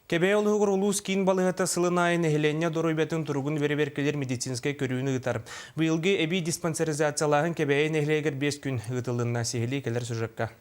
Кебе олығыр улус кейін балығыта сылынайын әхіленне доройбетін тұрғын вереберкелер медицинскай көрүүні ұтар. Бұйылғы әбей диспансеризациялағын кебейін әхілегер 5 күн ұтылынна сехілі келер сұжыққа.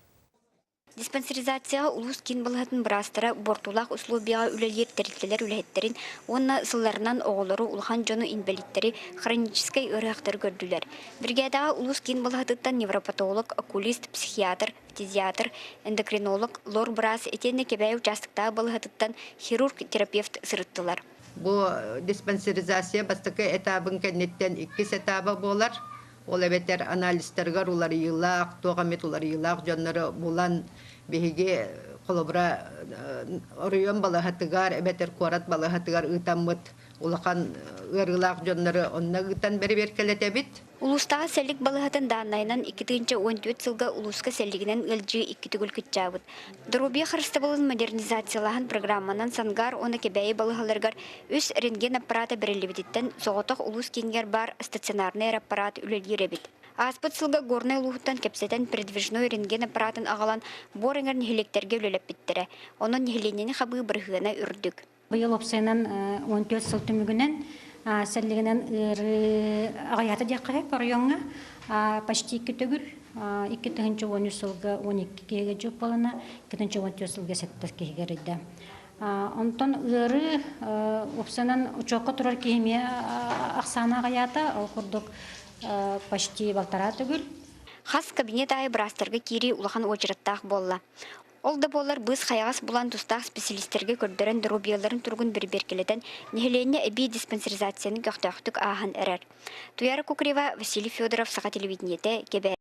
Диспансеризацияға улус кин балығытын бірастыра бортулақ условияға үлелер тәрілтелер үләйеттерін, онна сылларынан оғылары улхан жону инвалидтері хроническай өріқтер көрділер. Бригадаға улус кин балығытыттан невропатолог, окулист, психиатр, фтизиатр, эндокринолог, лор бірас етені кебәй участықтағы балығытыттан хирург-терапевт сырыттылар. Бұл диспансеризация бастықы этабын кәнеттен 2 этабы болар. Ол әбеттер анализтергар улары йылақ, тоғамет улары йылақ, жонлары бұлан бейге қолыбыра орыйон балығатыгар, әбеттер қуарат балығатыгар ұтамыт, улақан ұрылақ жонлары онына ұтан бәрі келет әбет. Улустағы сәлік балығатын данайынан 2-14 сылға улуска сәлігінен өлжі 2 түгіл күтчабыд. Дұрубия қырыстабылын модернизациялаған программанан сангар оны кебәйі балығаларғар өз рентген аппараты бірілібедеттен соғытық улус кенгер бар стационарный аппарат үлелер әбет. Аспыт сылға горный луғыттан кепсетен передвижной рентген аппаратын ағалан борыңар нехелектерге өлелеп біттірі. Оның нехеленені қабы бірғына үрдік. Бұйыл опсайынан 14 сыл түмігінен сәлігінен ағаяты деққай көріонға почти 2 түгіл, 2-10 сылға 12 кеге жүп болына, 2-14 сылға 8 кеге рейді. Онтан ұры опсайынан ұчоққа тұрар кейме ақсана ағаяты, ол құрдық почти 1,5 түгіл. Хас кабинет айы бірастарға кері улахан очыраттақ болла. Ол да болар біз қайағас бұлан тұстақ специалистерге көрдірін дұрубияларын тұрғын бір-беркеледен нехелене әбей диспансеризацияны көқтақтық ағын әрер. Туяры Кукрева, Василий Федоров, Сақа телевидениеті, Кебе.